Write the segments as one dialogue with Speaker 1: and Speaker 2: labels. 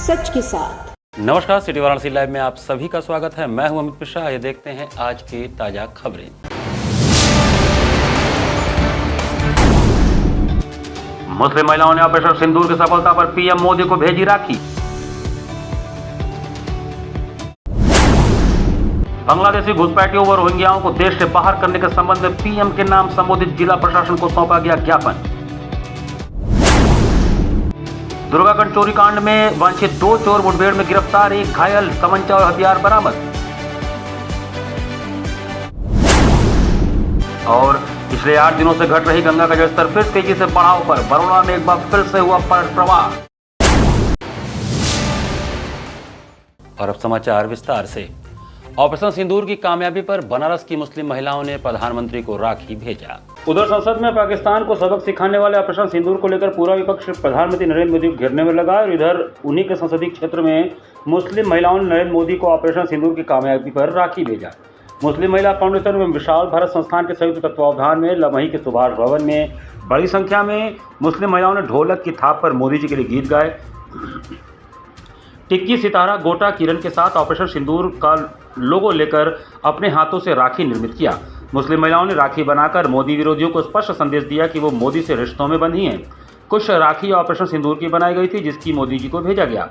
Speaker 1: सच के साथ।
Speaker 2: नमस्कार, सिटी वाराणसी लाइव में आप सभी का स्वागत है। मैं हूं अमित मिश्रा। ये देखते हैं आज की ताजा खबरें। मुस्लिम महिलाओं ने ऑपरेशन सिंदूर की सफलता पर पीएम मोदी को भेजी राखी। बांग्लादेशी घुसपैठियों व रोहिंग्याओं को देश से बाहर करने के संबंध में पीएम के नाम संबोधित जिला प्रशासन को सौंपा गया ज्ञापन। दुर्गागंज चोरी कांड में वांछित 2 चोर मुठभेड़ में गिरफ्तार, 1 घायल, तमंचा और हथियार बरामद। और पिछले 8 दिनों से घट रही गंगा का जलस्तर फिर तेजी से बढ़ाव पर, बरौना में एक बार फिर से हुआ प्रवाह। और अब समाचार विस्तार से। ऑपरेशन सिंदूर की कामयाबी पर बनारस की मुस्लिम महिलाओं ने प्रधानमंत्री को राखी भेजा। उधर संसद में पाकिस्तान को सबक सिखाने वाले ऑपरेशन सिंदूर को लेकर पूरा विपक्ष प्रधानमंत्री नरेंद्र मोदी को घेरने में लगा और इधर उन्हीं के संसदीय क्षेत्र में मुस्लिम महिलाओं ने नरेंद्र मोदी को ऑपरेशन सिंदूर की कामयाबी पर राखी भेजा। मुस्लिम महिला फाउंडेशन एवं विशाल भारत संस्थान के संयुक्त तत्वावधान में लमही के सुभाष भवन में बड़ी संख्या में मुस्लिम महिलाओं ने ढोलक की थाप पर मोदी जी के लिए गीत गाए। टिक्की, सितारा, गोटा, किरण के साथ ऑपरेशन सिंदूर का लोगो लेकर अपने हाथों से राखी निर्मित किया। मुस्लिम महिलाओं ने राखी बनाकर मोदी विरोधियों को स्पष्ट संदेश दिया कि वो मोदी से रिश्तों में बंधी हैं। कुछ राखी ऑपरेशन सिंदूर की बनाई गई थी जिसकी मोदी जी को भेजा गया।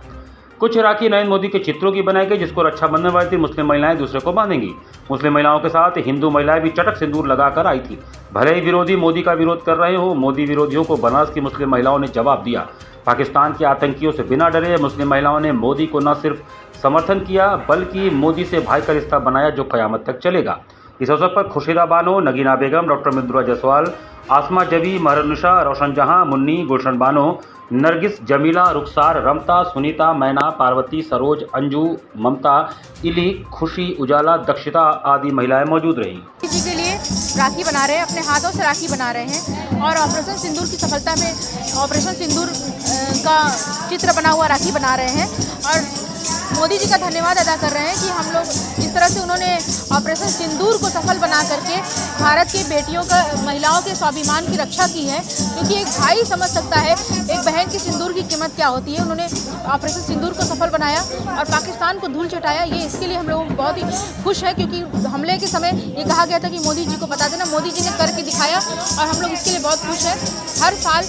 Speaker 2: कुछ राखी नरेंद्र मोदी के चित्रों की बनाई गई जिसको रक्षाबंधन वाली थी मुस्लिम महिलाएं दूसरे को बांधेंगी। मुस्लिम महिलाओं के साथ हिंदू महिलाएं भी चटक सिंदूर लगाकर आई थी। भले ही विरोधी मोदी का विरोध कर रहे हो, मोदी विरोधियों को बनारस की मुस्लिम महिलाओं ने जवाब दिया। पाकिस्तान के आतंकियों से बिना डरे मुस्लिम महिलाओं ने मोदी को न सिर्फ समर्थन किया बल्कि मोदी से भाई का रिश्ता बनाया जो कयामत तक चलेगा। इस अवसर पर खुर्शीदा बानो, नगीना बेगम, डॉक्टर मिंदुरा जायसवाल, आसमा जबी, महरनिशा, रोशन जहां, मुन्नी, गुलशन बानो, नरगिस, जमीला, रुखसार, रमता, सुनीता, मैना, पार्वती, सरोज, अंजू, ममता, इली, खुशी, उजाला, दक्षिता आदि महिलाएं मौजूद रहीं।
Speaker 3: किसी के लिए राखी बना रहे हैं, अपने हाथों से राखी बना रहे हैं और ऑपरेशन सिंदूर की सफलता में ऑपरेशन सिंदूर का चित्र बना हुआ राखी बना रहे हैं और मोदी जी का धन्यवाद अदा कर रहे हैं कि हम लोग जिस तरह से उन्होंने ऑपरेशन सिंदूर को सफल बना करके भारत की बेटियों का, महिलाओं के स्वाभिमान की रक्षा की है। क्योंकि एक भाई समझ सकता है एक बहन की सिंदूर की कीमत क्या होती है। उन्होंने ऑपरेशन सिंदूर को सफल बनाया और पाकिस्तान को धूल चटाया। ये इसके लिए हम लोग बहुत ही खुश हैं क्योंकि हमले के समय ये कहा गया था कि मोदी जी को बता देना, मोदी जी ने करके दिखाया और हम लोग इसके लिए बहुत खुश हैं। हर साल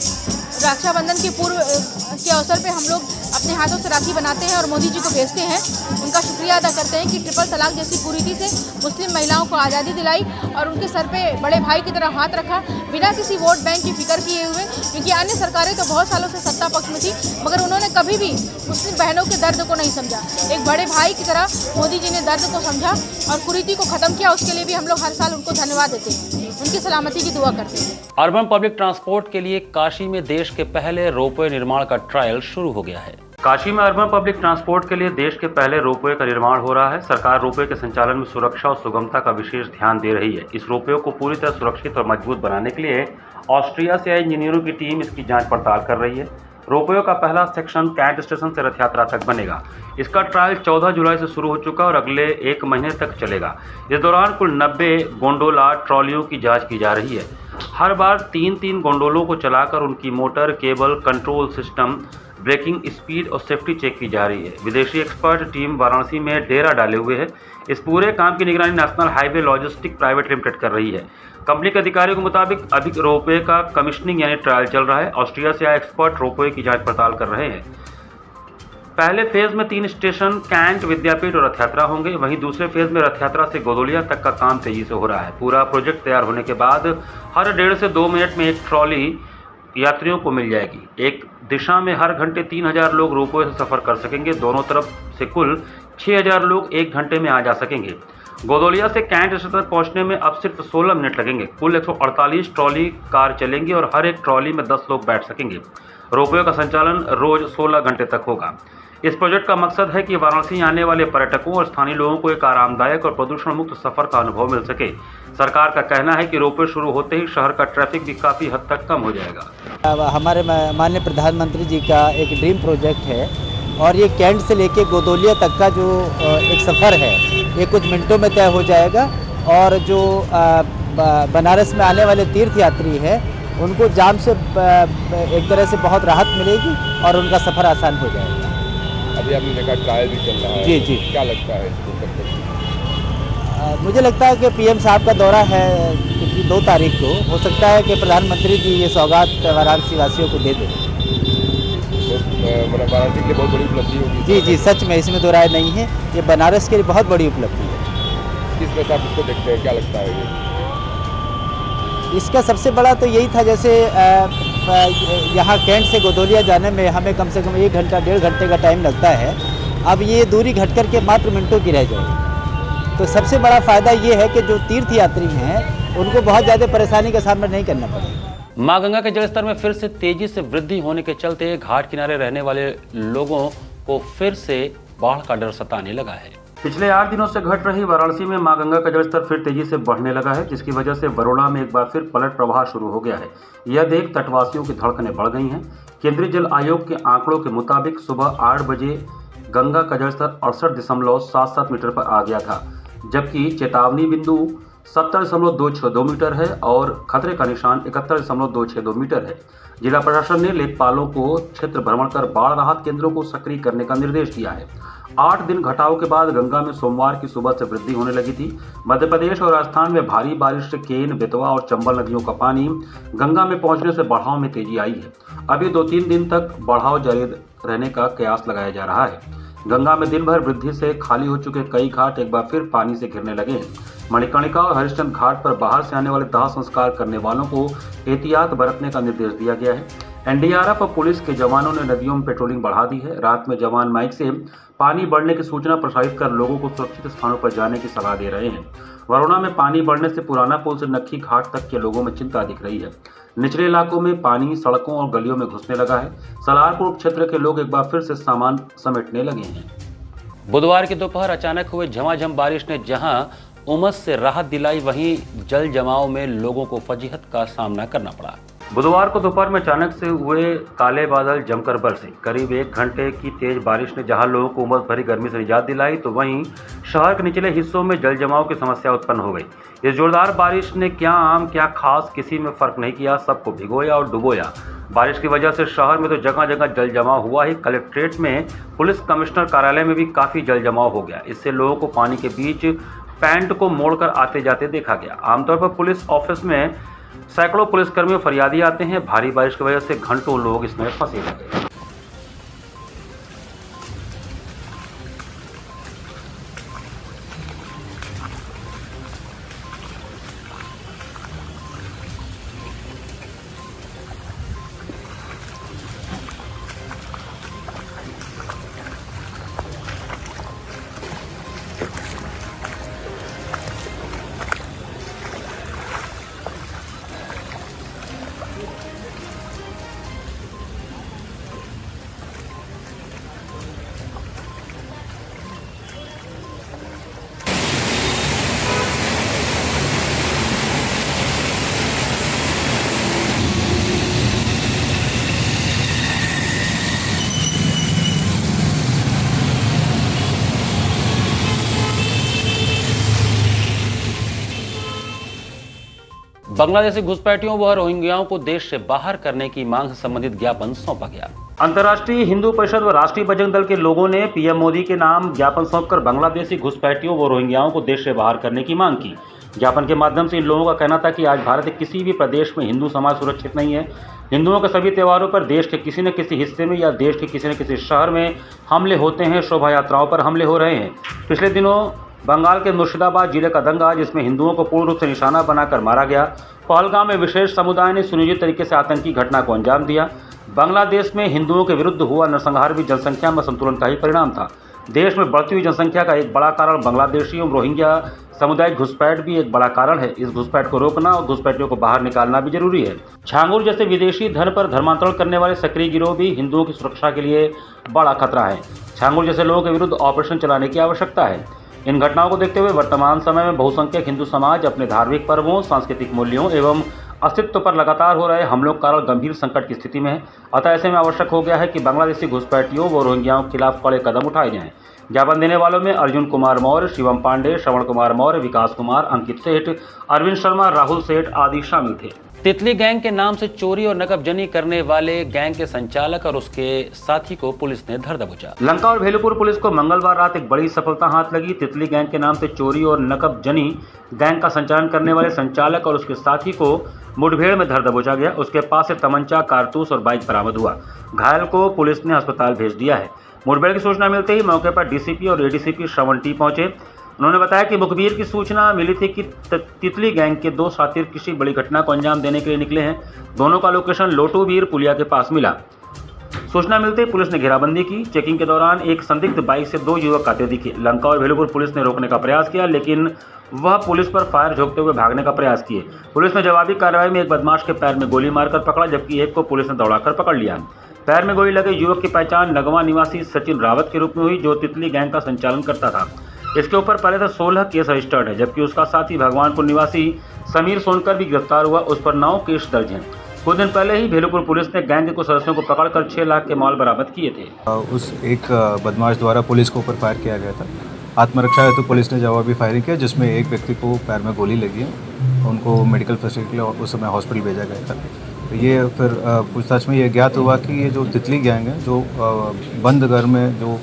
Speaker 3: रक्षाबंधन के पूर्व के अवसर पे हम लोग अपने हाथों से राखी बनाते हैं और मोदी जी को भेजते हैं। उनका शुक्रिया अदा करते हैं कि ट्रिपल तलाक जैसी कुरीति से मुस्लिम महिलाओं को आज़ादी दिलाई और उनके सर पे बड़े भाई की तरह हाथ रखा बिना किसी वोट बैंक की फिक्र किए हुए। क्योंकि अन्य सरकारें तो बहुत सालों से सत्ता पक्ष में थी मगर उन्होंने कभी भी मुस्लिम बहनों के दर्द को नहीं समझा। एक बड़े भाई की तरह मोदी जी ने दर्द को समझा और कुरीति को ख़त्म किया। उसके लिए भी हम लोग हर साल उनको धन्यवाद देते हैं, उनकी सलामती की दुआ करते हैं।
Speaker 2: अर्बन पब्लिक ट्रांसपोर्ट के लिए काशी में देश के पहले रोपवे निर्माण का ट्रायल शुरू हो गया है। काशी में अर्बन पब्लिक ट्रांसपोर्ट के लिए देश के पहले रोपवे का निर्माण हो रहा है। सरकार रोपवे के संचालन में सुरक्षा और सुगमता का विशेष ध्यान दे रही है। इस रोपवे को पूरी तरह सुरक्षित और मजबूत बनाने के लिए ऑस्ट्रिया से आए इंजीनियरों की टीम इसकी जांच पड़ताल कर रही है। रोपवे का पहला सेक्शन कैंट स्टेशन से रथ यात्रा तक बनेगा। इसका ट्रायल 14 जुलाई से शुरू हो चुका और अगले 1 महीने तक चलेगा। इस दौरान कुल 90 गोंडोला ट्रॉलियों की जांच की जा रही है। हर बार 3-3 गोंडोलों को चलाकर उनकी motor, cable, control system, braking speed और सेफ्टी चेक की जा रही है। विदेशी एक्सपर्ट टीम वाराणसी में डेरा डाले हुए है। इस पूरे काम की निगरानी national highway logistic private limited कर रही है। कंपनी के अधिकारियों के मुताबिक अभी रोपवे का कमीशनिंग यानी ट्रायल चल रहा है। ऑस्ट्रिया से आए एक्सपर्ट रोपवे की जांच पड़ताल कर रहे हैं। पहले फेज में 3 स्टेशन कैंट, विद्यापीठ और रथ यात्रा होंगे। वहीं दूसरे फेज में रथ यात्रा से गोदोलिया तक का काम तेजी से हो रहा है। पूरा प्रोजेक्ट तैयार होने के बाद हर 1.5 से 2 मिनट में एक ट्रॉली यात्रियों को मिल जाएगी। एक दिशा में हर घंटे 3000 लोग रोपवे से सफर कर सकेंगे। दोनों तरफ से कुल 6000 लोग 1 घंटे में आ जा सकेंगे। गोदोलिया से कैंट स्टेशन पहुंचने में अब सिर्फ 16 मिनट लगेंगे। कुल 148 ट्रॉली कार चलेंगी और हर एक ट्रॉली में 10 लोग बैठ सकेंगे। रोपवे का संचालन रोज 16 घंटे तक होगा। इस प्रोजेक्ट का मकसद है कि वाराणसी आने वाले पर्यटकों और स्थानीय लोगों को एक आरामदायक और प्रदूषण मुक्त सफर का अनुभव मिल सके। सरकार का कहना है कि रोपवे शुरू होते ही शहर का ट्रैफिक भी काफ़ी हद तक कम हो जाएगा।
Speaker 4: हमारे माननीय प्रधानमंत्री जी का एक ड्रीम प्रोजेक्ट है और ये कैंट से लेके गोदोलिया तक का जो एक सफ़र है ये कुछ मिनटों में तय हो जाएगा और जो बनारस में आने वाले तीर्थ यात्री हैं उनको जाम से एक तरह से बहुत राहत मिलेगी और उनका सफ़र आसान हो जाएगा।
Speaker 1: अभी आपने देखा ट्रायल भी चल रहा है,
Speaker 4: जी, जी।
Speaker 1: क्या लगता है इसको कब तक?
Speaker 4: मुझे लगता है कि पीएम साहब का दौरा है क्योंकि 2 तारीख को हो सकता है कि प्रधानमंत्री जी ये सौगात वाराणसी वासियों को दे दें।
Speaker 1: तो मतलब वाराणसी के लिए बहुत बड़ी उपलब्धि होगी।
Speaker 4: जी, जी, सच में इसमें 2 राय नहीं है। ये बनारस के लिए बहुत बड़ी उपलब्धि है।
Speaker 1: किस तरह से आप इसको देखते हैं, क्या लगता है ये?
Speaker 4: इसका सबसे बड़ा तो यही था, जैसे यहाँ कैंट से गोदोलिया जाने में हमें कम से कम 1 घंटा 1.5 घंटे का टाइम लगता है। अब ये दूरी घट कर के मात्र मिनटों की रह जाएगी। तो सबसे बड़ा फ़ायदा ये है कि जो तीर्थयात्री हैं उनको बहुत ज़्यादा परेशानी का सामना नहीं करना पड़ेगा।
Speaker 2: मां गंगा के जलस्तर में फिर से तेजी से वृद्धि होने के चलते घाट किनारे रहने वाले लोगों को फिर से बाढ़ का डर सताने लगा है। पिछले 8 दिनों से घट रही वाराणसी में मां गंगा का जलस्तर फिर तेजी से बढ़ने लगा है, जिसकी वजह से बरोड़ा में एक बार फिर पलट प्रवाह शुरू हो गया है। यह देख तटवासियों की धड़कनें बढ़ गई हैं। केंद्रीय जल आयोग के आंकड़ों के मुताबिक सुबह 8 बजे गंगा का जलस्तर 68.77 मीटर पर आ गया था, जबकि चेतावनी बिंदु 70.262 मीटर है और खतरे का निशान 71.262 मीटर है। जिला प्रशासन ने लेखपालों को क्षेत्र भ्रमण कर बाढ़ राहत केंद्रों को सक्रिय करने का निर्देश दिया है। 8 दिन घटाव के बाद गंगा में सोमवार की सुबह से वृद्धि होने लगी थी। मध्य प्रदेश और राजस्थान में भारी बारिश से केन, बेतवा और चंबल नदियों का पानी गंगा में पहुंचने से बढ़ाव में तेजी आई है। अब ये 2-3 दिन तक बढ़ाव जारी रहने का कयास लगाया जा रहा है। गंगा में दिन भर वृद्धि से खाली हो चुके कई घाट एक बार फिर पानी से घिरने लगे हैं। मणिकर्णिका और हरिश्चंद्र घाट पर बाहर से आने वाले दाह संस्कार करने वालों को एहतियात बरतने का निर्देश दिया गया है। एनडीआरएफ और पुलिस के जवानों ने नदियों में पेट्रोलिंग बढ़ा दी है। रात में जवान माइक से पानी बढ़ने की सूचना प्रसारित कर लोगों को सुरक्षित स्थानों पर जाने की सलाह दे रहे हैं। वरुणा में पानी बढ़ने से पुराना पुल से नक्खी घाट तक के लोगों में चिंता दिख रही है। निचले इलाकों में पानी सड़कों और गलियों में घुसने लगा है। सलारपुर क्षेत्र के लोग एक बार फिर से सामान समेटने लगे हैं। बुधवार की दोपहर अचानक हुए झमाझम बारिश ने जहां उमस से राहत दिलाई, वहीं जल जमाव में लोगों को फजीहत का सामना करना पड़ा। बुधवार को दोपहर में अचानक से हुए काले बादल जमकर बरसे। करीब 1 घंटे की तेज बारिश ने जहां लोगों को उमस भरी गर्मी से निजात दिलाई, तो वहीं शहर के निचले हिस्सों में जल जमाव की समस्या उत्पन्न हो गई। इस जोरदार बारिश ने क्या आम क्या खास किसी में फर्क नहीं किया, सबको भिगोया और डुबोया। बारिश की वजह से शहर में तो जगह जगह जल जमाव हुआ ही, कलेक्ट्रेट में पुलिस कमिश्नर कार्यालय में भी काफी जल जमाव हो गया। इससे लोगों को पानी के बीच पैंट को मोड़कर आते जाते देखा गया। आमतौर पर पुलिस ऑफिस में सैकड़ों पुलिसकर्मी और फरियादी आते हैं। भारी बारिश की वजह से घंटों लोग इसमें फंसे रहे। बांग्लादेशी घुसपैठियों व रोहिंग्याओं को देश से बाहर करने की मांग से संबंधित ज्ञापन सौंपा गया। अंतर्राष्ट्रीय हिंदू परिषद व राष्ट्रीय बजरंग दल के लोगों ने पीएम मोदी के नाम ज्ञापन सौंपकर बांग्लादेशी घुसपैठियों व रोहिंग्याओं को देश से बाहर करने की मांग की। ज्ञापन के माध्यम से इन लोगों का कहना था कि आज भारत के किसी भी प्रदेश में हिंदू समाज सुरक्षित नहीं है। हिंदुओं के सभी त्योहारों पर देश के किसी न किसी हिस्से में या देश के किसी न किसी शहर में हमले होते हैं, शोभा यात्राओं पर हमले हो रहे हैं। पिछले दिनों बंगाल के मुर्शिदाबाद जिले का दंगा, जिसमें हिंदुओं को पूर्ण रूप से निशाना बनाकर मारा गया। पहलगाम में विशेष समुदाय ने सुनियोजित तरीके से आतंकी घटना को अंजाम दिया। बांग्लादेश में हिंदुओं के विरुद्ध हुआ नरसंहार भी जनसंख्या में संतुलन का ही परिणाम था। देश में बढ़ती हुई जनसंख्या का एक बड़ा कारण बांग्लादेशियों रोहिंग्या सामुदायिक घुसपैठ भी एक बड़ा कारण है। इस घुसपैठ को रोकना और घुसपैठियों को बाहर निकालना भी जरूरी है। छांगुर जैसे विदेशी धन पर धर्मांतरण करने वाले सक्रिय गिरोह भी हिंदुओं की सुरक्षा के लिए बड़ा खतरा है। छांगुर जैसे लोगों के विरुद्ध ऑपरेशन चलाने की आवश्यकता है। इन घटनाओं को देखते हुए वर्तमान समय में बहुसंख्यक हिंदू समाज अपने धार्मिक पर्वों, सांस्कृतिक मूल्यों एवं अस्तित्व पर लगातार हो रहे हमलों के कारण गंभीर संकट की स्थिति में है। अतः ऐसे में आवश्यक हो गया है कि बांग्लादेशी घुसपैठियों व रोहिंग्याओं के खिलाफ कड़े कदम उठाए जाएं। ज्ञापन देने वालों में अर्जुन कुमार मौर्य, शिवम पांडे, श्रवण कुमार मौर्य, विकास कुमार, अंकित सेठ, अरविंद शर्मा, राहुल सेठ आदि शामिल थे। तितली गैंग के नाम से चोरी और नकबजनी करने वाले गैंग के संचालक और उसके साथी को पुलिस ने धर दबोचा। लंका और भेलूपुर पुलिस को मंगलवार रात एक बड़ी सफलता हाथ लगी। तितली गैंग के नाम से चोरी और नकबजनी गैंग का संचालन करने वाले संचालक और उसके साथी को मुठभेड़ में धर दबोचा गया। उसके पास से तमंचा, कारतूस और बाइक बरामद हुआ। घायल को पुलिस ने अस्पताल भेज दिया है। मुठभेड़ की सूचना मिलते ही मौके पर डीसीपी और एडीसीपी श्रवण टी पहुंचे। उन्होंने बताया कि मुखबिर की सूचना मिली थी कि तितली गैंग के 2 साथी किसी बड़ी घटना को अंजाम देने के लिए निकले हैं। दोनों का लोकेशन लोटूवीर पुलिया के पास मिला। सूचना मिलते ही पुलिस ने घेराबंदी की। चेकिंग के दौरान एक संदिग्ध बाइक से 2 युवक आते दिखे। लंका और भेलूपुर पुलिस ने रोकने का प्रयास किया, लेकिन वह पुलिस पर फायर झोंकते हुए भागने का प्रयास किए। पुलिस ने जवाबी कार्रवाई में एक बदमाश के पैर में गोली मारकर पकड़ा, जबकि एक को पुलिस ने दौड़ाकर पकड़ लिया। पैर में गोली लगे युवक की पहचान नगवा निवासी सचिन रावत के रूप में हुई, जो तितली गैंग का संचालन करता था। इसके ऊपर पहले से 16 केस रजिस्टर्ड है, जबकि उसका साथी भगवानपुर निवासी समीर सोनकर भी गिरफ्तार हुआ। उस पर 9 केस दर्ज हैं। कुछ दिन पहले ही भेलूपुर पुलिस ने गैंग के कुछ सदस्यों को पकड़कर 6 लाख के माल बरामद किए थे।
Speaker 5: उस एक बदमाश द्वारा पुलिस के ऊपर फायर किया गया था। आत्मरक्षा हेतु पुलिस ने जवाबी फायरिंग किया, जिसमें एक व्यक्ति को पैर में गोली लगी है। उनको मेडिकल फैसिलिटी के लिए उस समय हॉस्पिटल भेजा गया था। तो ये फिर पूछताछ में ये ज्ञात हुआ कि ये जो तितली गैंग है, जो बंद घर में जो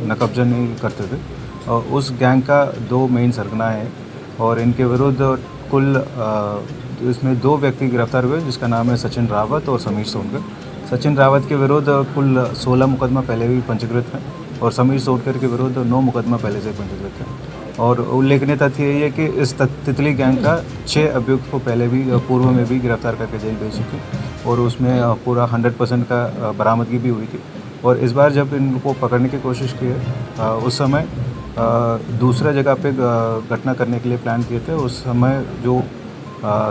Speaker 5: नकबजनी करते थे, उस गैंग का 2 मेन सरगना है और इनके विरुद्ध कुल इसमें 2 व्यक्ति गिरफ्तार हुए, जिसका नाम है सचिन रावत और समीर सोनकर। सचिन रावत के विरुद्ध कुल 16 मुकदमा पहले भी पंजीकृत हैं और समीर सोनकर के विरुद्ध 9 मुकदमा पहले से पंजीकृत हैं। और उल्लेखनीय तथ्य ये है कि इस तितली गैंग का 6 अभियुक्त को पहले भी पूर्व में भी गिरफ्तार करके जेल भेज चुके और उसमें पूरा 100% का बरामदगी भी हुई थी। और इस बार जब इनको पकड़ने की कोशिश की है, उस समय दूसरा जगह पे घटना करने के लिए प्लान किए थे। उस समय जो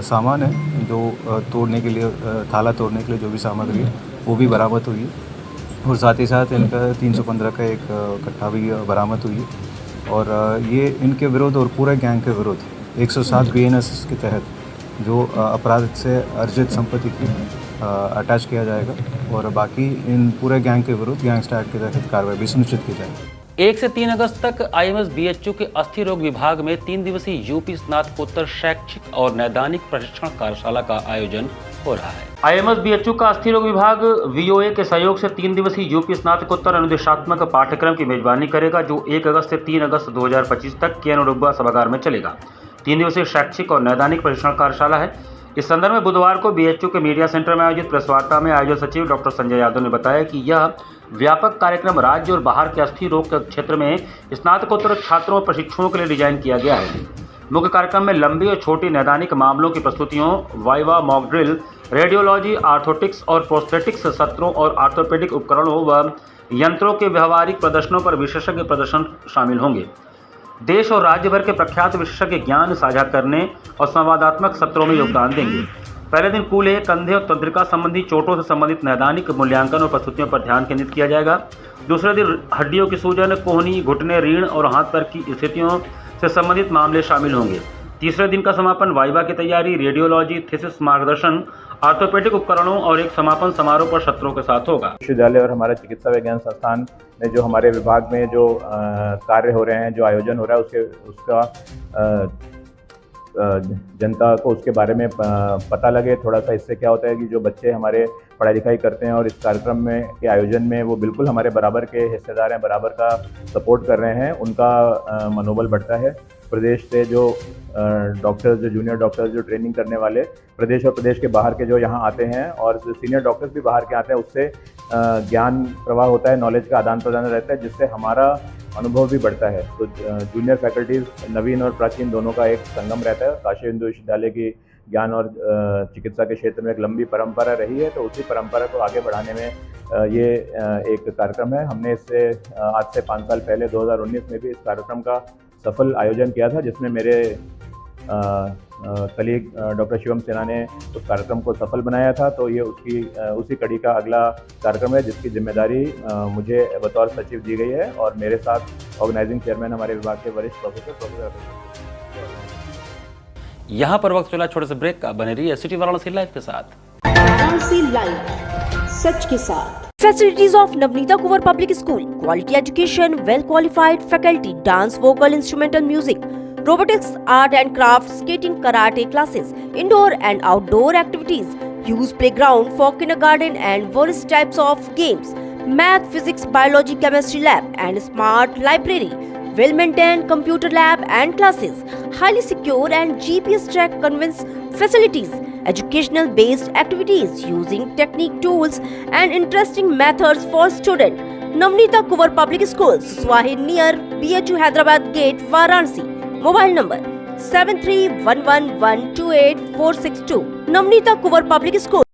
Speaker 5: सामान है, जो तोड़ने के लिए थाला तोड़ने के लिए जो भी सामग्री है, वो भी बरामद हुई है और साथ ही साथ इनका 315 का एक कट्टा भी बरामद हुई है। और ये इनके विरुद्ध और पूरे गैंग के विरुद्ध 107 BNS के तहत जो अपराध से अर्जित संपत्ति की अटैच किया जाएगा और बाकी इन पूरे गैंग के विरुद्ध गैंगस्टर एक्ट के तहत कार्रवाई भी सुनिश्चित की जाएगी।
Speaker 2: 1 से 3 अगस्त तक IMS BHU के अस्थि रोग विभाग में 3 दिवसीय यूपी स्नातकोत्तर शैक्षिक और नैदानिक प्रशिक्षण कार्यशाला का आयोजन हो रहा है। IMS BHU का अस्थि रोग विभाग VOA के सहयोग से 3 दिवसीय यूपी स्नातकोत्तर अनुदेशात्मक पाठ्यक्रम की मेजबानी करेगा, जो 1 अगस्त से 3 अगस्त 2025 तक केन रुब्बा सभागार में चलेगा। 3 दिवसीय शैक्षिक और नैदानिक प्रशिक्षण कार्यशाला है। इस संदर्भ में बुधवार को BHU के मीडिया सेंटर में आयोजित प्रेस वार्ता में आयोजक सचिव डॉक्टर संजय यादव ने बताया कि यह व्यापक कार्यक्रम राज्य और बाहर के अस्थि रोग के क्षेत्र में स्नातकोत्तर छात्रों और प्रशिक्षुओं के लिए डिजाइन किया गया है। मुख्य कार्यक्रम में लंबी और छोटी नैदानिक मामलों की प्रस्तुतियों, वाइवा, मॉक ड्रिल, रेडियोलॉजी, आर्थोटिक्स और प्रोस्थेटिक्स सत्रों और आर्थोपेडिक उपकरणों व यंत्रों के व्यवहारिक प्रदर्शनों पर विशेषज्ञ प्रदर्शन शामिल होंगे। देश और राज्य भर के प्रख्यात विशेषज्ञ ज्ञान साझा करने और संवादात्मक सत्रों में योगदान देंगे। पहले दिन कूल्हे, कंधे और तंत्रिका संबंधी चोटों से संबंधित नैदानिक मूल्यांकन और प्रस्तुतियों पर ध्यान केंद्रित किया जाएगा। दूसरे दिन हड्डियों की सूजन, कोहनी, घुटने, रीढ़ और हाथ पैर की स्थितियों से संबंधित मामले शामिल होंगे। तीसरे दिन का समापन वाइवा की तैयारी, रेडियोलॉजी, थीसिस मार्गदर्शन, आर्थोपेडिक उपकरणों और एक समापन समारोह पर सत्रों के साथ होगा।
Speaker 6: विश्वविद्यालय और हमारा चिकित्सा विज्ञान संस्थान में जो हमारे विभाग में जो कार्य हो रहे हैं, जो आयोजन हो रहा है, उसका जनता को उसके बारे में पता लगे। थोड़ा सा इससे क्या होता है कि जो बच्चे हमारे पढ़ाई लिखाई करते हैं और इस कार्यक्रम में के आयोजन में वो बिल्कुल हमारे बराबर के हिस्सेदार हैं, बराबर का सपोर्ट कर रहे हैं, उनका मनोबल बढ़ता है। प्रदेश से जो डॉक्टर्स, जो जूनियर डॉक्टर्स जो ट्रेनिंग करने वाले प्रदेश और प्रदेश के बाहर के जो यहाँ आते हैं और सीनियर डॉक्टर्स भी बाहर के आते हैं, उससे ज्ञान प्रवाह होता है, नॉलेज का आदान प्रदान रहता है, जिससे हमारा अनुभव भी बढ़ता है। तो जूनियर फैकल्टीज़ नवीन और प्राचीन दोनों का एक संगम रहता है। काशी हिंदू विश्वविद्यालय की ज्ञान और चिकित्सा के क्षेत्र में एक लंबी परंपरा रही है, तो उसी परंपरा को आगे बढ़ाने में ये एक कार्यक्रम है। हमने इससे आज से 5 साल पहले 2019 में भी इस कार्यक्रम का सफल आयोजन किया था, जिसमें मेरे कलीग डॉक्टर शिवम सेना ने उस कार्यक्रम को सफल बनाया था। तो ये उसी कड़ी का अगला कार्यक्रम है, जिसकी जिम्मेदारी मुझे बतौर सचिव दी गई है और मेरे साथ ऑर्गेनाइजिंग चेयरमैन हमारे विभाग के वरिष्ठ प्रोफेसर।
Speaker 2: यहाँ पर वक्त चला छोटे से ब्रेक का। बने रहिए सिटी वाराणसी लाइव के साथ।
Speaker 7: वाराणसी लाइव, सच के साथ। Facilities of Navneeta Kuvar Public School, quality education, well qualified faculty, dance, vocal, instrumental music, robotics, art and crafts, skating, karate classes, indoor and outdoor activities, use playground for kindergarten and various types of games, math, physics, biology, chemistry lab and smart library, well maintained computer lab and classes, highly secure and GPS track convince facilities, educational based activities using technique tools and interesting methods for students. Navneeta Kuvar Public Schools, Swahi near BHU Hyderabad Gate, Varanasi. Mobile number 7311128462. Navneeta Kuvar Public School.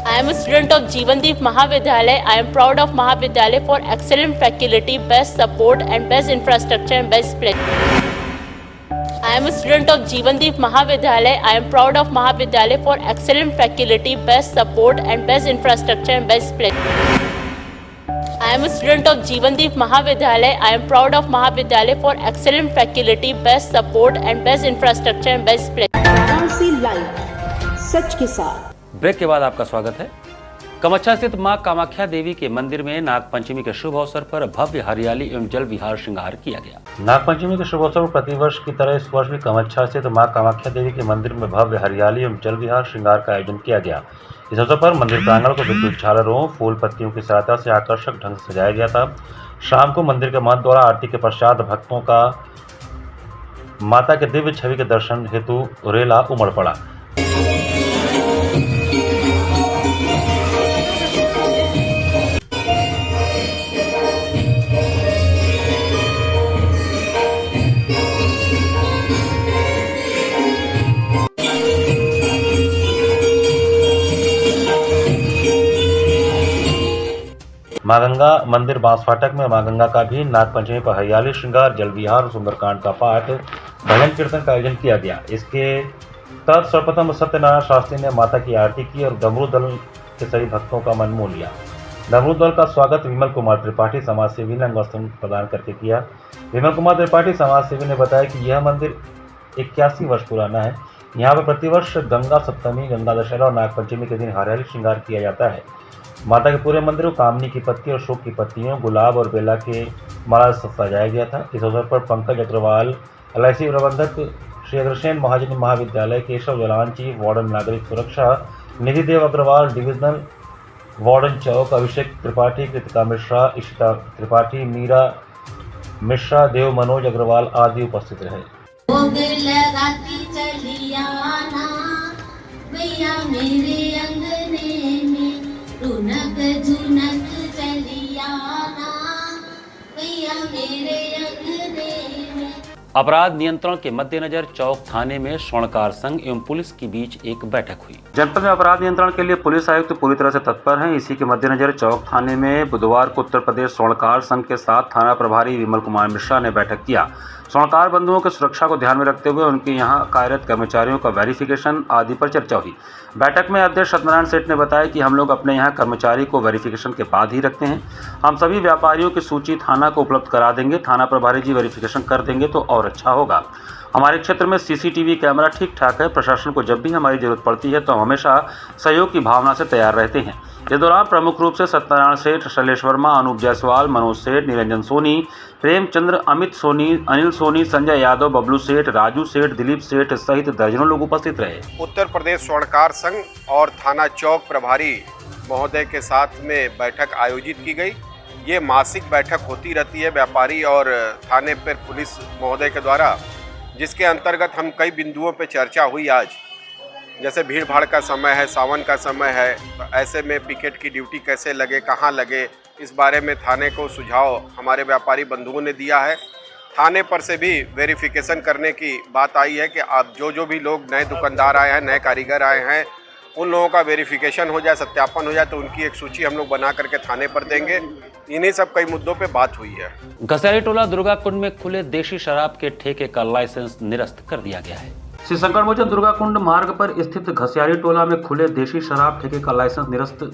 Speaker 8: I am a student of Jeevandeep Mahavidyalaya. I am proud of Mahavidyalaya for excellent faculty, best support and best infrastructure and best place. I am a student of Jeevandeep Mahavidyalaya. I am proud of Mahavidyalaya for excellent faculty, best support and best infrastructure and best place. I am a student of Jeevandeep Mahavidyalaya. I am proud of Mahavidyalaya for excellent faculty, best support and best infrastructure and best place.
Speaker 7: Varanasi live, सच के साथ।
Speaker 2: Break के बाद आपका स्वागत है। कमच्छा स्थित मां कामाख्या देवी के मंदिर में नागपंचमी के शुभ अवसर पर भव्य हरियाली एवं जल विहार श्रृंगार किया गया। नागपंचमी के शुभ अवसर पर प्रतिवर्ष की तरह इस वर्ष भी कमच्छा स्थित मां कामाख्या देवी के मंदिर में भव्य हरियाली एवं जल विहार श्रृंगार का आयोजन किया गया। इस अवसर पर मंदिर प्रांगण को विद्युत झालरों, फूल पत्तियों की सहायता से आकर्षक ढंग से सजाया गया था। शाम को मंदिर के महंत द्वारा आरती के पश्चात भक्तों का माता के दिव्य छवि के दर्शन हेतु रेला उमड़ पड़ा। मां गंगा मंदिर बांस फाटक में मां गंगा का भी नागपंचमी पर हरियाली श्रृंगार, जल विहार और सुंदरकांड का पाठ, भजन कीर्तन का आयोजन किया गया। इसके तहत सर्वप्रथम सत्यनारायण शास्त्री ने माता की आरती की और डमरू दल के सभी भक्तों का मन मोह लिया। डमरू दल का स्वागत विमल कुमार त्रिपाठी समाजसेवी ने अंगवस्त्र प्रदान करके किया। विमल कुमार त्रिपाठी समाजसेवी ने बताया कि यह मंदिर 81 वर्ष पुराना है। यहाँ पर प्रतिवर्ष गंगा सप्तमी, गंगा दशहरा और नागपंचमी के दिन हरियाली श्रृंगार किया जाता है। माता के पूरे मंदिर को कामनी की पत्ती और शोक की पत्तियों, गुलाब और बेला के माला से सजाया गया था। इस अवसर पर पंकज अग्रवाल, LIC प्रबंधक, श्री अग्रसेन महाजनी महाविद्यालय, केशव जलान चीफ वार्डन नागरिक सुरक्षा, निधि देव अग्रवाल डिविजनल वार्डन चौक, अभिषेक त्रिपाठी, कृतिका मिश्रा, इशिता त्रिपाठी, मीरा मिश्रा, देव मनोज अग्रवाल आदि उपस्थित रहे।
Speaker 9: झुनक झुनक चलियाना भैया मेरे अंगने में।
Speaker 2: अपराध नियंत्रण के मद्देनजर चौक थाने में स्वर्णकार संघ एवं पुलिस के बीच एक बैठक हुई। जनपद में अपराध नियंत्रण के लिए पुलिस आयुक्त पूरी तरह से तत्पर हैं। इसी के मद्देनजर चौक थाने में बुधवार को उत्तर प्रदेश स्वर्णकार संघ के साथ थाना प्रभारी विमल कुमार मिश्रा ने बैठक किया। स्वर्णकार बंधुओं की सुरक्षा को ध्यान में रखते हुए उनके यहाँ कार्यरत कर्मचारियों का वेरिफिकेशन आदि पर चर्चा हुई। बैठक में अध्यक्ष सत्यनारायण सेठ ने बताया कि हम लोग अपने यहाँ कर्मचारी को वेरिफिकेशन के बाद ही रखते हैं। हम सभी व्यापारियों की सूची थाना को उपलब्ध करा देंगे, थाना प्रभारी जी वेरिफिकेशन कर देंगे तो और अच्छा होगा। हमारे क्षेत्र में सीसीटीवी कैमरा ठीक ठाक है। प्रशासन को जब भी हमारी जरूरत पड़ती है तो हम हमेशा सहयोग की भावना से तैयार रहते हैं। इस दौरान प्रमुख रूप से सत्यनारायण सेठ, शैलेश वर्मा, अनूप जायसवाल, मनोज सेठ, निरंजन सोनी, प्रेमचंद्र, अमित सोनी, अनिल सोनी, संजय यादव, बबलू सेठ, राजू सेठ, दिलीप सेठ सहित दर्जनों लोग उपस्थित रहे।
Speaker 10: उत्तर प्रदेश स्वर्णकार संघ और थाना चौक प्रभारी महोदय के साथ में बैठक आयोजित की गई। ये मासिक बैठक होती रहती है व्यापारी और थाने पर पुलिस महोदय के द्वारा, जिसके अंतर्गत हम कई बिंदुओं पर चर्चा हुई। आज जैसे भीड़ भाड़ का समय है, सावन का समय है, तो ऐसे में पिकेट की ड्यूटी कैसे लगे, कहाँ लगे, इस बारे में थाने को सुझाव हमारे व्यापारी बंधुओं ने दिया है। थाने पर से भी वेरिफिकेशन करने की बात आई है कि आप जो भी लोग नए दुकानदार आए हैं, नए कारीगर आए हैं, उन लोगों का वेरिफिकेशन हो जाए, सत्यापन हो जाए, तो उनकी एक सूची हम लोग बना करके थाने पर देंगे। इन्हीं सब कई मुद्दों पे बात हुई है।
Speaker 2: घसियारी टोला दुर्गा कुंड में खुले देशी शराब के ठेके का लाइसेंस निरस्त कर दिया गया है। श्री शंकर मोचन दुर्गा कुंड मार्ग पर स्थित घसियारी टोला में खुले देशी शराब ठेके का लाइसेंस निरस्त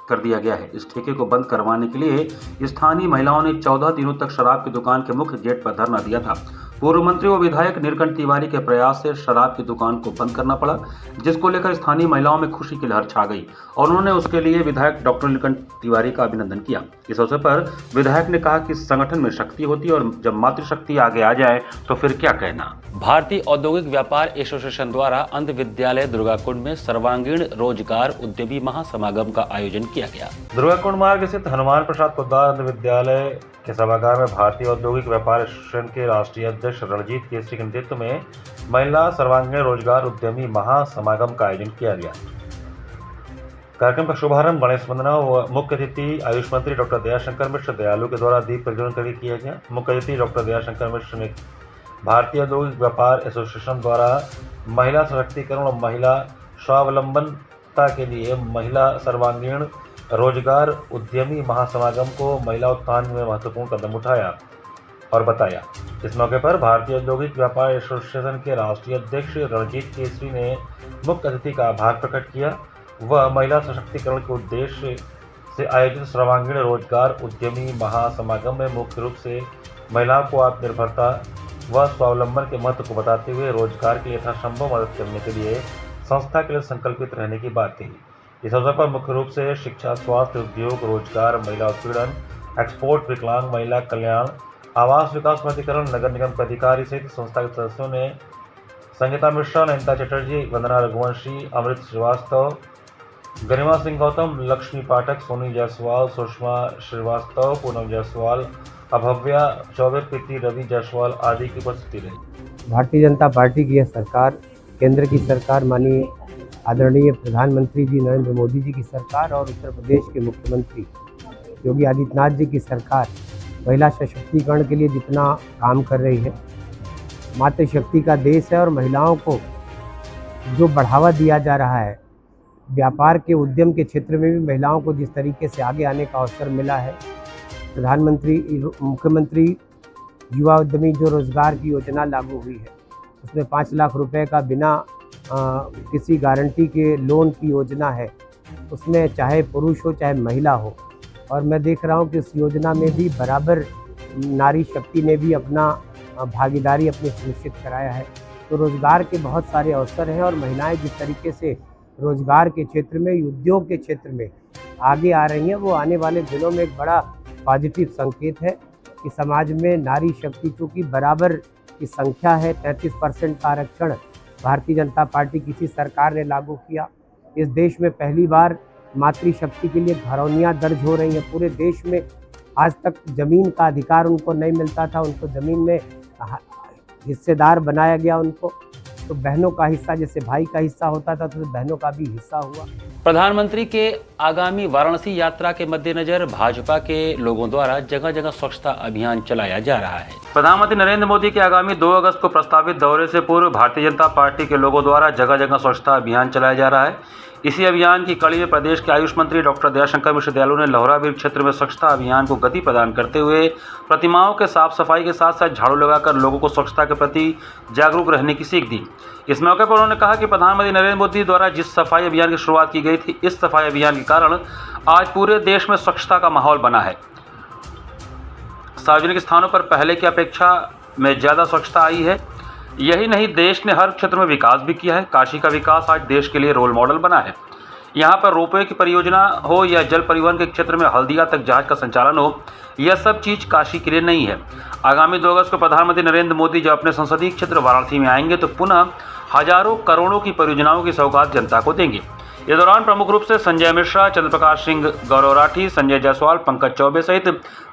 Speaker 2: कर दिया गया है। इस ठेके को बंद करवाने के लिए स्थानीय महिलाओं ने 14 दिनों तक शराब की दुकान के मुख्य गेट पर धरना दिया था। पूर्व मंत्री व विधायक नीलकंठ तिवारी के प्रयास से शराब की दुकान को बंद करना पड़ा, जिसको लेकर स्थानीय महिलाओं में खुशी की लहर छा गई और उन्होंने उसके लिए विधायक डॉक्टर नीलकंठ तिवारी का अभिनंदन किया। इस अवसर पर विधायक ने कहा कि संगठन में शक्ति होती है और जब मातृशक्ति आगे आ जाए तो फिर क्या कहना। भारतीय औद्योगिक व्यापार एसोसिएशन द्वारा अंध विद्यालय दुर्गाकुंड में सर्वांगीण रोजगार उद्यमी महासमागम का आयोजन किया गया।
Speaker 11: दुर्गाकुंड मार्ग स्थित हनुमान प्रसाद पोद्दार अंध विद्यालय के सभागार में भारतीय औद्योगिक व्यापार एसोसिएशन के राष्ट्रीय अध्यक्ष रणजीत केसरी के नेतृत्व में महिला सर्वांगीण रोजगार उद्यमी महासमागम का आयोजन किया गया। कार्यक्रम का शुभारंभ गणेश वंदना व मुख्य अतिथि आयुष मंत्री डॉक्टर दयाशंकर मिश्र दयालु के द्वारा दीप प्रज्वलन करके किया गया। मुख्य अतिथि डॉक्टर दयाशंकर मिश्र ने भारतीय औद्योगिक व्यापार एसोसिएशन द्वारा महिला सशक्तिकरण और महिला स्वावलंबनता के लिए महिला सर्वांगीण रोजगार उद्यमी महासमागम को महिला उत्थान में महत्वपूर्ण कदम उठाया और बताया। इस मौके पर भारतीय औद्योगिक व्यापार एसोसिएशन के राष्ट्रीय अध्यक्ष रणजीत केसरी ने मुख्य अतिथि का आभार प्रकट किया। वह महिला सशक्तिकरण के उद्देश्य से आयोजित सर्वांगीण रोजगार उद्यमी महासमागम में मुख्य रूप से महिलाओं को आत्मनिर्भरता व स्वावलंबन के महत्व को बताते हुए रोजगार की यथासंभव मदद करने के लिए संस्था के लिए संकल्पित रहने की बात कही। इस अवसर पर मुख्य रूप से शिक्षा, स्वास्थ्य, उद्योग, रोजगार, महिला उत्पीड़न, एक्सपोर्ट, विकलांग, महिला कल्याण, आवास विकास प्राधिकरण, नगर निगम के अधिकारी सहित संस्था के सदस्यों ने संगीता मिश्रा, नयनता चटर्जी, वंदना रघुवंशी, अमृत श्रीवास्तव, गरिमा सिंह गौतम, लक्ष्मी पाठक, सोनी जायसवाल, सुषमा श्रीवास्तव, पूनम जायसवाल, अभव्या चौबे, प्रीति, रवि जायसवाल आदि की उपस्थिति रही।
Speaker 12: भारतीय जनता पार्टी की यह सरकार, केंद्र की सरकार, माननीय आदरणीय प्रधानमंत्री जी नरेंद्र मोदी जी की सरकार और उत्तर प्रदेश के मुख्यमंत्री योगी आदित्यनाथ जी की सरकार महिला सशक्तिकरण के लिए जितना काम कर रही है, मातृशक्ति का देश है और महिलाओं को जो बढ़ावा दिया जा रहा है, व्यापार के उद्यम के क्षेत्र में भी महिलाओं को जिस तरीके से आगे आने का अवसर मिला है, प्रधानमंत्री मुख्यमंत्री युवा उद्यमी जो रोजगार की योजना लागू हुई है, उसमें 5 लाख रुपए का बिना किसी गारंटी के लोन की योजना है। उसमें चाहे पुरुष हो चाहे महिला हो, और मैं देख रहा हूँ कि उस योजना में भी बराबर नारी शक्ति ने भी अपना भागीदारी अपनी सुनिश्चित कराया है। तो रोज़गार के बहुत सारे अवसर हैं और महिलाएं जिस तरीके से रोज़गार के क्षेत्र में, उद्योग के क्षेत्र में आगे आ रही हैं, वो आने वाले दिनों में एक बड़ा पॉजिटिव संकेत है कि समाज में नारी शक्ति चूँकि बराबर की संख्या है, 33% का आरक्षण भारतीय जनता पार्टी किसी सरकार ने लागू किया। इस देश में पहली बार मातृशक्ति के लिए घरौनियाँ दर्ज हो रही हैं। पूरे देश में आज तक ज़मीन का अधिकार उनको नहीं मिलता था, उनको ज़मीन में हिस्सेदार बनाया गया उनको। तो बहनों का हिस्सा जैसे भाई का हिस्सा होता था, तो बहनों का भी हिस्सा हुआ।
Speaker 2: प्रधानमंत्री के आगामी वाराणसी यात्रा के मद्देनजर भाजपा के लोगों द्वारा जगह जगह स्वच्छता अभियान चलाया जा रहा है। प्रधानमंत्री नरेंद्र मोदी के आगामी 2 अगस्त को प्रस्तावित दौरे से पूर्व भारतीय जनता पार्टी के लोगों द्वारा जगह जगह स्वच्छता अभियान चलाया जा रहा है। इसी अभियान की कड़ी में प्रदेश के आयुष मंत्री डॉक्टर दयाशंकर मिश्र दयालु ने लोहरावीर क्षेत्र में स्वच्छता अभियान को गति प्रदान करते हुए प्रतिमाओं के साफ सफाई के साथ साथ झाड़ू लगाकर लोगों को स्वच्छता के प्रति जागरूक रहने की सीख दी। इस मौके पर उन्होंने कहा कि प्रधानमंत्री नरेंद्र मोदी द्वारा जिस सफाई अभियान की शुरुआत की गई थी, इस सफाई अभियान के कारण आज पूरे देश में स्वच्छता का माहौल बना है। सार्वजनिक स्थानों पर पहले की अपेक्षा में ज़्यादा स्वच्छता आई है। यही नहीं, देश ने हर क्षेत्र में विकास भी किया है। काशी का विकास आज देश के लिए रोल मॉडल बना है। यहाँ पर रोपवे की परियोजना हो या जल परिवहन के क्षेत्र में हल्दिया तक जहाज का संचालन हो, यह सब चीज़ काशी के लिए नहीं है। आगामी 2 अगस्त को प्रधानमंत्री नरेंद्र मोदी जब अपने संसदीय क्षेत्र वाराणसी में आएंगे तो पुनः हजारों करोड़ों की परियोजनाओं की सौगात जनता को देंगे। इस दौरान प्रमुख रूप से संजय मिश्रा, चंद्रप्रकाश सिंह, गौरव राठी, संजय जायसवाल, पंकज चौबे सहित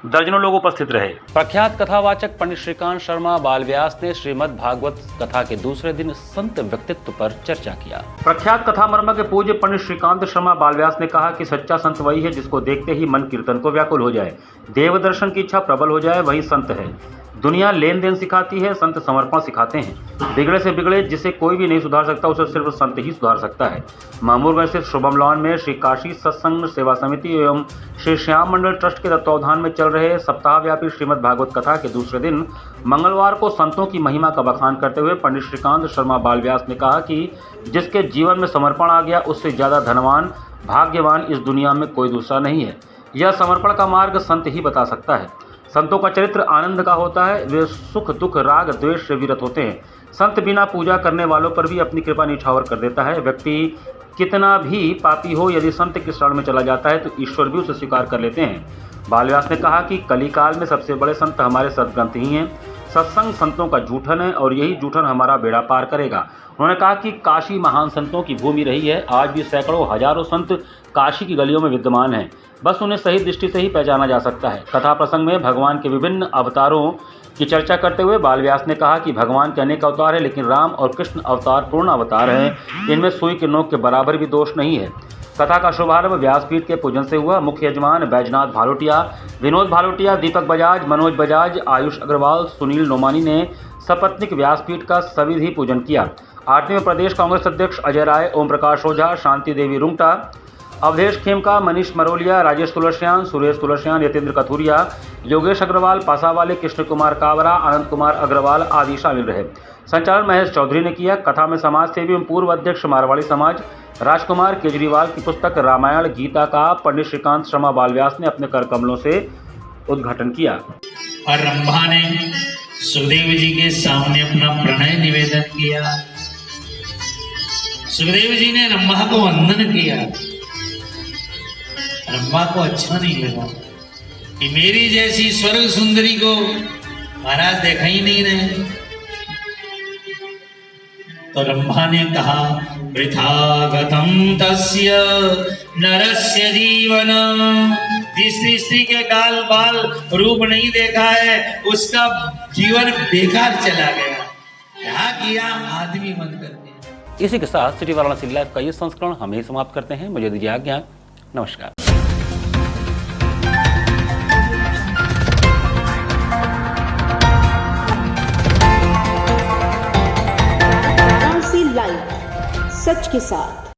Speaker 2: दर्जनों लोग उपस्थित रहे। प्रख्यात कथावाचक पंडित श्रीकांत शर्मा बालव्यास ने श्रीमद् भागवत कथा के दूसरे दिन संत व्यक्तित्व पर चर्चा किया। प्रख्यात कथा मर्मज्ञ पूज्य पंडित श्रीकांत शर्मा बालव्यास ने कहा कि सच्चा संत वही है जिसको देखते ही मन कीर्तन को व्याकुल हो जाए, देव दर्शन की इच्छा प्रबल हो जाए, वही संत है। दुनिया लेन देन सिखाती है, संत समर्पण सिखाते हैं। बिगड़े से बिगड़े जिसे कोई भी नहीं सुधार सकता, उसे सिर्फ संत ही सुधार सकता है। मामूर स्थित शुभम लॉन में श्री काशी सत्संग सेवा समिति एवं श्री श्याम मंडल ट्रस्ट के तत्वावधान में चल रहे सप्ताहव्यापी श्रीमद् भागवत कथा के दूसरे दिन मंगलवार को संतों की महिमा का बखान करते हुए पंडित श्रीकांत शर्मा बालव्यास ने कहा कि जिसके जीवन में समर्पण आ गया, उससे ज़्यादा धनवान, भाग्यवान इस दुनिया में कोई दूसरा नहीं है। यह समर्पण का मार्ग संत ही बता सकता है। संतों का चरित्र आनंद का होता है। वे सुख दुख राग द्वेष से विरत होते हैं। संत बिना पूजा करने वालों पर भी अपनी कृपा निछावर कर देता है। व्यक्ति कितना भी पापी हो, यदि संत के शरण में चला जाता है तो ईश्वर भी उसे स्वीकार कर लेते हैं। बालव्यास ने कहा कि कलिकाल में सबसे बड़े संत हमारे सद्ग्रंथ ही हैं। सत्संग संतों का जूठन है और यही जूठन हमारा बेड़ा पार करेगा। उन्होंने कहा कि काशी महान संतों की भूमि रही है। आज भी सैकड़ों हजारों संत काशी की गलियों में विद्यमान हैं, बस उन्हें सही दृष्टि से ही पहचाना जा सकता है। कथा प्रसंग में भगवान के विभिन्न अवतारों की चर्चा करते हुए बालव्यास ने कहा कि भगवान के अनेक अवतार हैं, लेकिन राम और कृष्ण अवतार पूर्ण अवतार हैं। इनमें सुई के नोक के बराबर भी दोष नहीं है। कथा का शुभारंभ व्यासपीठ के पूजन से हुआ। मुख्य यजमान बैजनाथ भालोटिया, विनोद भालोटिया, दीपक बजाज, मनोज बजाज, आयुष अग्रवाल, सुनील नोमानी ने सपत्निक व्यासपीठ का सविधि पूजन किया। आरती में प्रदेश कांग्रेस अध्यक्ष अजय राय, ओम प्रकाश ओझा, शांति देवी रुंगटा, अवधेश खेमका, मनीष मरोलिया, राजेश तुलसियान, सुरेश तुलसियान, यतेंद्र कथुरिया, योगेश अग्रवाल, पासावाले, कृष्ण कुमार कावरा, आनंद कुमार अग्रवाल आदि शामिल रहे। संचालन महेश चौधरी ने किया। कथा में समाज सेवी एवं पूर्व अध्यक्ष मारवाड़ी समाज राजकुमार केजरीवाल की पुस्तक रामायण गीता का पंडित श्रीकांत शर्मा बालव्यास ने अपने कर कमलों से उद्घाटन किया।
Speaker 13: और रंभा ने सुखदेव जी के सामने अपना प्रणय निवेदन किया। सुखदेव जी ने रंभा को वंदन किया। रंभा को अच्छा नहीं लगा कि मेरी जैसी स्वर्ग सुंदरी को महाराज देखा ही नहीं रहे। तो रंभा ने कहा, वृथा गतम तस्य नरस्य जीवन। जिस स्त्री के गाल बाल रूप नहीं देखा है, उसका जीवन बेकार चला गया। क्या किया, आदमी मन कर दिया।
Speaker 2: इसी के साथ सिटी वाराणसी लाइव का ये संस्करण हम ही समाप्त करते हैं। मुझे दीजिए आज्ञा। नमस्कार।
Speaker 14: लाइव सच के साथ।